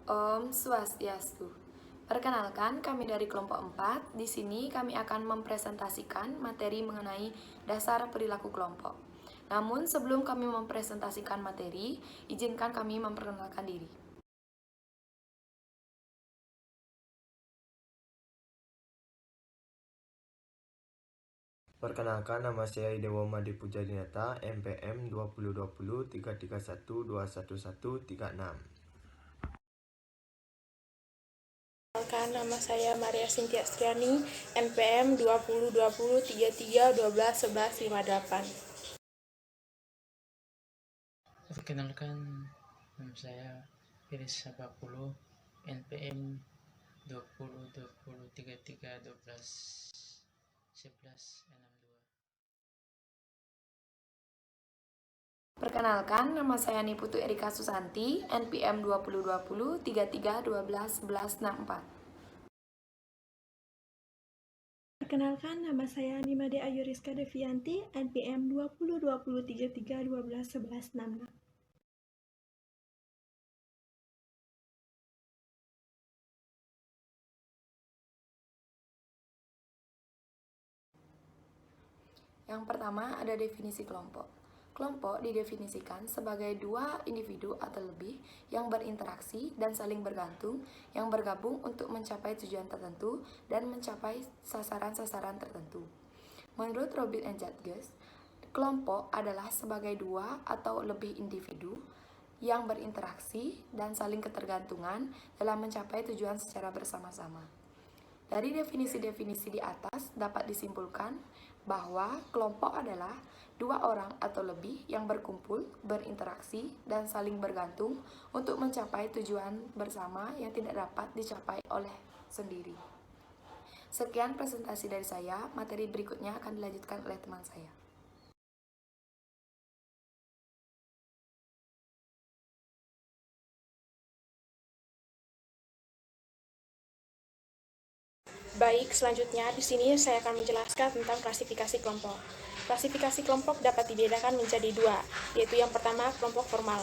Om Swastiastu. Perkenalkan, kami dari kelompok 4. Di sini kami akan mempresentasikan materi mengenai dasar perilaku kelompok. Namun sebelum kami mempresentasikan materi, izinkan kami memperkenalkan diri. Perkenalkan, nama saya Idewo Madi Pujadinata, MPM 2020-331-21136. Perkenalkan, nama saya Maria Sintia Striani, NPM 2020-33-12-11-58. Perkenalkan, nama saya Iris Sabapulu, NPM 2020-33-12-11-62. Perkenalkan, nama saya Niputu Erika Susanti, NPM 2020-33-12-1164. Perkenalkan, nama saya Nimade Ayu Rizka Devianti, NPM 2020-33-12-1166. Yang pertama ada definisi kelompok. Kelompok didefinisikan sebagai dua individu atau lebih yang berinteraksi dan saling bergantung, yang bergabung untuk mencapai tujuan tertentu dan mencapai sasaran-sasaran tertentu. Menurut Robin and Jadges, kelompok adalah sebagai dua atau lebih individu yang berinteraksi dan saling ketergantungan dalam mencapai tujuan secara bersama-sama. Dari definisi-definisi di atas dapat disimpulkan bahwa kelompok adalah dua orang atau lebih yang berkumpul, berinteraksi, dan saling bergantung untuk mencapai tujuan bersama yang tidak dapat dicapai oleh sendiri. Sekian presentasi dari saya, materi berikutnya akan dilanjutkan oleh teman saya. Baik, selanjutnya di sini saya akan menjelaskan tentang klasifikasi kelompok. Klasifikasi kelompok dapat dibedakan menjadi dua, yaitu yang pertama kelompok formal.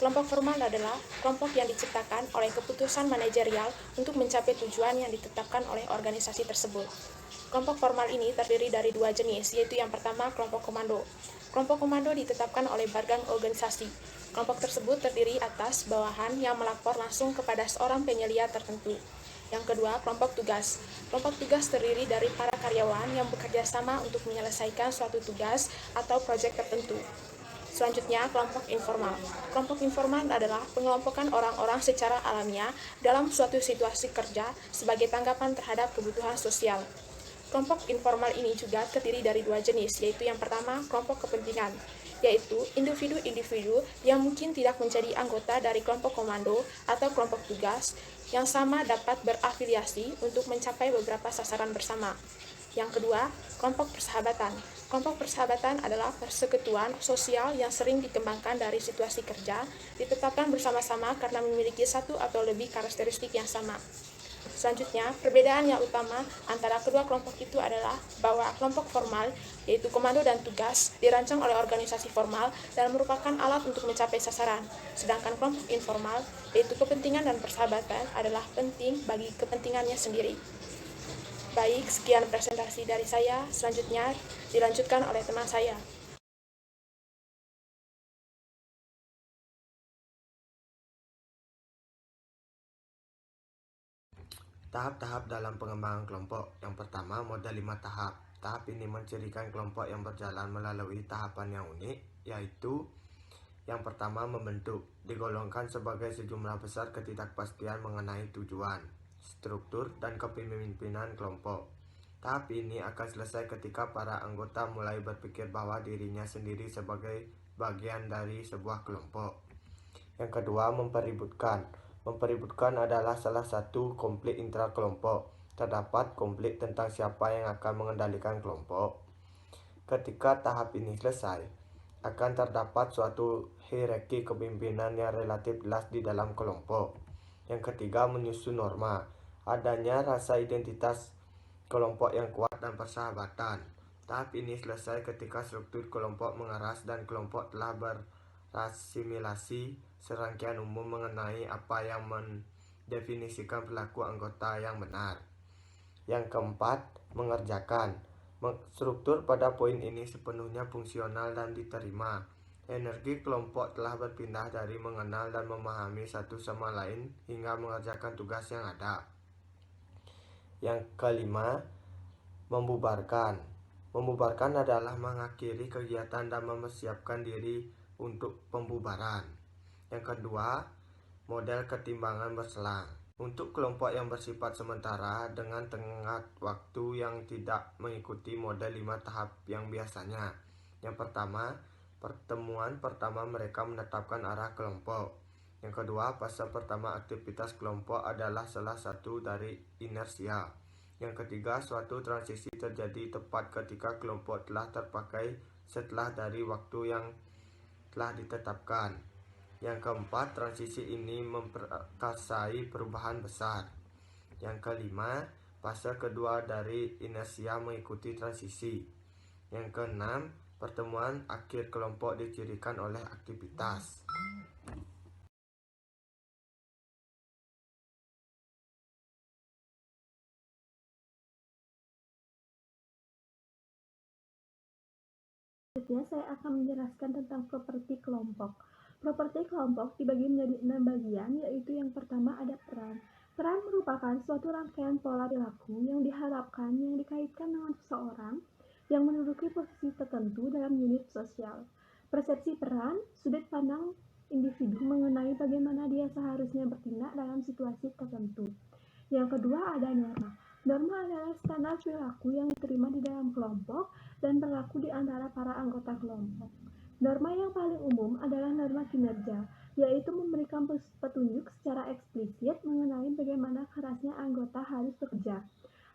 Kelompok formal adalah kelompok yang diciptakan oleh keputusan manajerial untuk mencapai tujuan yang ditetapkan oleh organisasi tersebut. Kelompok formal ini terdiri dari dua jenis, yaitu yang pertama kelompok komando. Kelompok komando ditetapkan oleh badan organisasi. Kelompok tersebut terdiri atas bawahan yang melapor langsung kepada seorang penyelia tertentu. Yang kedua, kelompok tugas. Kelompok tugas terdiri dari para karyawan yang bekerja sama untuk menyelesaikan suatu tugas atau proyek tertentu. Selanjutnya, kelompok informal. Kelompok informal adalah pengelompokan orang-orang secara alamiah dalam suatu situasi kerja sebagai tanggapan terhadap kebutuhan sosial. Kelompok informal ini juga terdiri dari dua jenis, yaitu yang pertama, kelompok kepentingan, yaitu individu-individu yang mungkin tidak menjadi anggota dari kelompok komando atau kelompok tugas yang sama dapat berafiliasi untuk mencapai beberapa sasaran bersama. Yang kedua, kelompok persahabatan. Kelompok persahabatan adalah persekutuan sosial yang sering dikembangkan dari situasi kerja, ditetapkan bersama-sama karena memiliki satu atau lebih karakteristik yang sama. Selanjutnya, perbedaan yang utama antara kedua kelompok itu adalah bahwa kelompok formal, yaitu komando dan tugas, dirancang oleh organisasi formal dan merupakan alat untuk mencapai sasaran. Sedangkan kelompok informal, yaitu kepentingan dan persahabatan, adalah penting bagi kepentingannya sendiri. Baik, sekian presentasi dari saya. Selanjutnya dilanjutkan oleh teman saya. Tahap-tahap dalam pengembangan kelompok. Yang pertama, model 5 tahap. Tahap ini mencirikan kelompok yang berjalan melalui tahapan yang unik, yaitu yang pertama, membentuk. Digolongkan sebagai sejumlah besar ketidakpastian mengenai tujuan, struktur, dan kepemimpinan kelompok. Tahap ini akan selesai ketika para anggota mulai berpikir bahwa dirinya sendiri sebagai bagian dari sebuah kelompok. Yang kedua, mempeributkan. Mempeributkan adalah salah satu konflik intrakelompok. Terdapat konflik tentang siapa yang akan mengendalikan kelompok. Ketika tahap ini selesai, akan terdapat suatu hierarki kepemimpinan yang relatif jelas di dalam kelompok. Yang ketiga, menyusun norma. Adanya rasa identitas kelompok yang kuat dan persahabatan. Tahap ini selesai ketika struktur kelompok mengeras dan kelompok telah berasimilasi serangkaian umum mengenai apa yang Definisikan perilaku anggota yang benar. Yang keempat, mengerjakan. Struktur pada poin ini sepenuhnya fungsional dan diterima. Energi kelompok telah berpindah dari mengenal dan memahami satu sama lain hingga mengerjakan tugas yang ada. Yang kelima, membubarkan. Membubarkan adalah mengakhiri kegiatan dan mempersiapkan diri untuk pembubaran. Yang kedua, model ketimbangan berselang. Untuk kelompok yang bersifat sementara dengan tenggat waktu yang tidak mengikuti model 5 tahap yang biasanya. Yang pertama, pertemuan pertama mereka menetapkan arah kelompok. Yang kedua, fase pertama aktivitas kelompok adalah salah satu dari inersia. Yang ketiga, suatu transisi terjadi tepat ketika kelompok telah terpakai setelah dari waktu yang telah ditetapkan. Yang keempat, transisi ini memperkasai perubahan besar. Yang kelima, fase kedua dari inersia mengikuti transisi. Yang keenam, pertemuan akhir kelompok dicirikan oleh aktivitas. Selanjutnya, saya akan menjelaskan tentang properti kelompok. Properti kelompok dibagi menjadi 6 bagian, yaitu yang pertama ada peran. Peran merupakan suatu rangkaian pola perilaku yang diharapkan yang dikaitkan dengan seseorang yang menduduki posisi tertentu dalam unit sosial. Persepsi peran, sudut pandang individu mengenai bagaimana dia seharusnya bertindak dalam situasi tertentu. Yang kedua ada norma. Norma adalah standar perilaku yang diterima di dalam kelompok dan berlaku di antara para anggota kelompok. Norma yang paling umum adalah norma kinerja, yaitu memberikan petunjuk secara eksplisit mengenai bagaimana kerasnya anggota harus bekerja,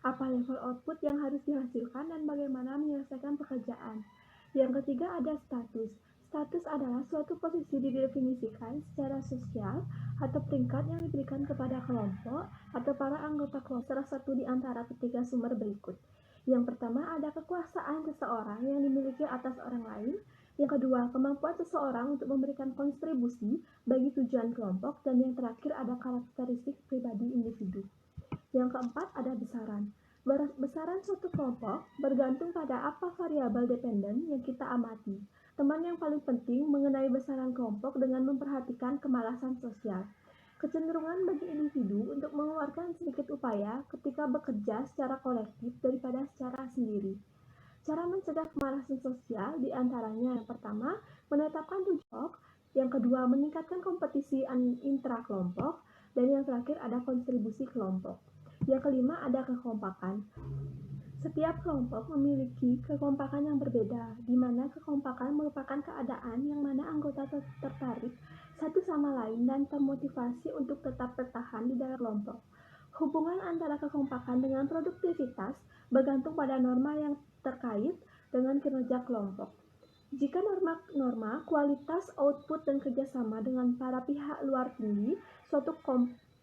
apa level output yang harus dihasilkan, dan bagaimana menyelesaikan pekerjaan. Yang ketiga ada status. Status adalah suatu posisi didefinisikan secara sosial atau peringkat yang diberikan kepada kelompok atau para anggota kelompok. Salah satu di antara ketiga sumber berikut. Yang pertama ada kekuasaan seseorang yang dimiliki atas orang lain. Yang kedua, kemampuan seseorang untuk memberikan kontribusi bagi tujuan kelompok. Dan yang terakhir ada karakteristik pribadi individu. Yang keempat ada besaran. Besaran suatu kelompok bergantung pada apa variabel dependen yang kita amati. Teman yang paling penting mengenai besaran kelompok dengan memperhatikan kemalasan sosial. Kecenderungan bagi individu untuk mengeluarkan sedikit upaya ketika bekerja secara kolektif daripada secara sendiri. Cara mencegah kemalasan sosial diantaranya yang pertama, menetapkan tujuan, yang kedua, meningkatkan kompetisi intra-kelompok, dan yang terakhir ada kontribusi kelompok. Yang kelima ada kekompakan. Setiap kelompok memiliki kekompakan yang berbeda, di mana kekompakan merupakan keadaan yang mana anggota tertarik satu sama lain dan termotivasi untuk tetap bertahan di dalam kelompok. Hubungan antara kekompakan dengan produktivitas bergantung pada norma yang terkait dengan kinerja kelompok. Jika norma kualitas, output, dan kerjasama dengan para pihak luar tinggi, suatu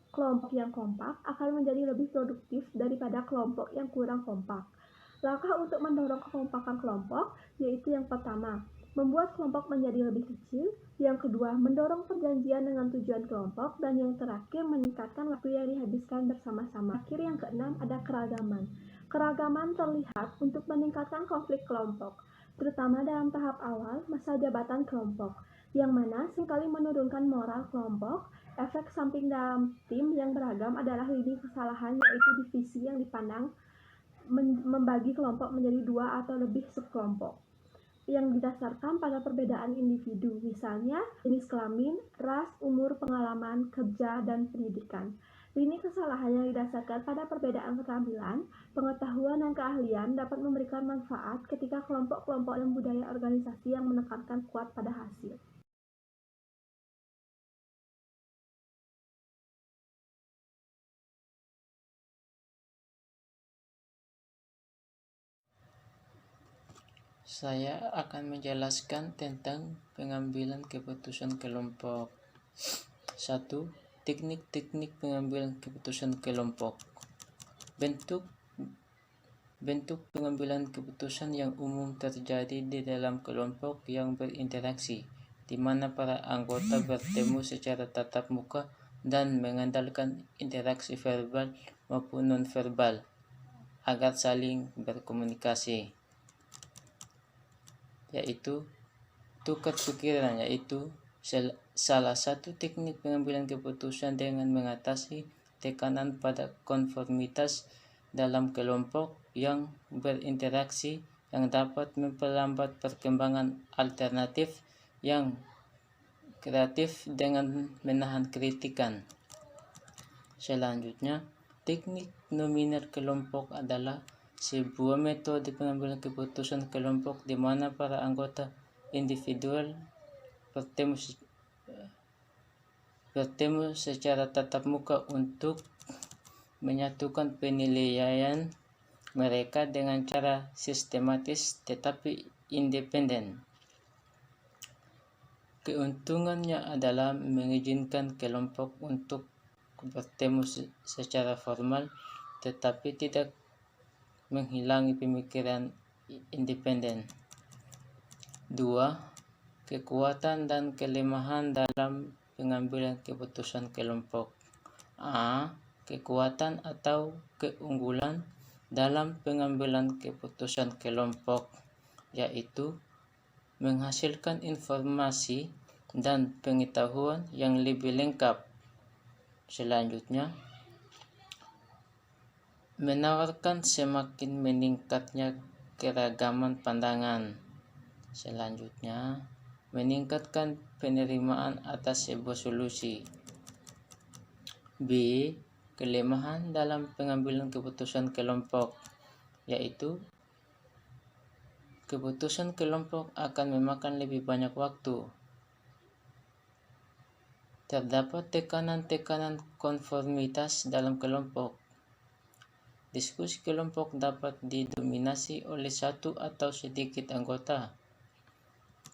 kelompok yang kompak akan menjadi lebih produktif daripada kelompok yang kurang kompak. Langkah untuk mendorong kekompakan kelompok yaitu yang pertama, membuat kelompok menjadi lebih kecil, yang kedua, mendorong perjanjian dengan tujuan kelompok, dan yang terakhir, meningkatkan waktu yang dihabiskan bersama-sama. Akhir yang keenam ada keragaman. Keragaman terlihat untuk meningkatkan konflik kelompok, terutama dalam tahap awal masa jabatan kelompok, yang mana seringkali menurunkan moral kelompok. Efek samping dalam tim yang beragam adalah lini kesalahan, yaitu divisi yang dipandang membagi kelompok menjadi dua atau lebih subkelompok yang didasarkan pada perbedaan individu, misalnya jenis kelamin, ras, umur, pengalaman, kerja, dan pendidikan. Lini kesalahan yang didasarkan pada perbedaan keterampilan, pengetahuan, dan keahlian dapat memberikan manfaat ketika kelompok-kelompok dan budaya organisasi yang menekankan kuat pada hasil. Saya akan menjelaskan tentang pengambilan keputusan kelompok. 1. Teknik-teknik pengambilan keputusan kelompok. Bentuk pengambilan keputusan yang umum terjadi di dalam kelompok yang berinteraksi, di mana para anggota bertemu secara tatap muka dan mengandalkan interaksi verbal maupun non-verbal agar saling berkomunikasi, yaitu tukar pikiran, yaitu salah satu teknik pengambilan keputusan dengan mengatasi tekanan pada konformitas dalam kelompok yang berinteraksi yang dapat memperlambat perkembangan alternatif yang kreatif dengan menahan kritikan. Selanjutnya, teknik nominal kelompok adalah sebuah metode pengambilan keputusan kelompok di mana para anggota individual bertemu secara tatap muka untuk menyatukan penilaian mereka dengan cara sistematis tetapi independen. Keuntungannya adalah mengizinkan kelompok untuk bertemu secara formal tetapi tidak menghilangi pemikiran independen. 2. Kekuatan dan kelemahan dalam pengambilan keputusan kelompok. A. Kekuatan atau keunggulan dalam pengambilan keputusan kelompok, yaitu menghasilkan informasi dan pengetahuan yang lebih lengkap. Selanjutnya, menawarkan semakin meningkatnya keragaman pandangan. Selanjutnya, meningkatkan penerimaan atas sebuah solusi. B. Kelemahan dalam pengambilan keputusan kelompok, yaitu keputusan kelompok akan memakan lebih banyak waktu. Terdapat tekanan-tekanan konformitas dalam kelompok. Diskusi kelompok dapat didominasi oleh satu atau sedikit anggota,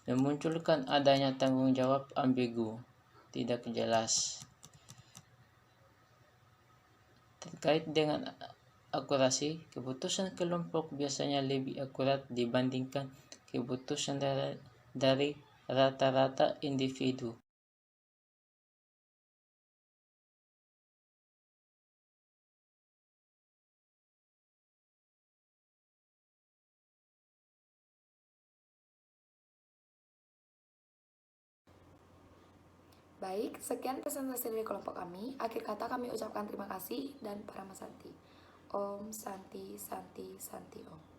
memunculkan adanya tanggung jawab ambigu, tidak jelas. Terkait dengan akurasi, keputusan kelompok biasanya lebih akurat dibandingkan keputusan dari rata-rata individu. Baik, sekian presentasi dari kelompok kami. Akhir kata kami ucapkan terima kasih dan Paramasanti. Om Santi Santi Santi Om.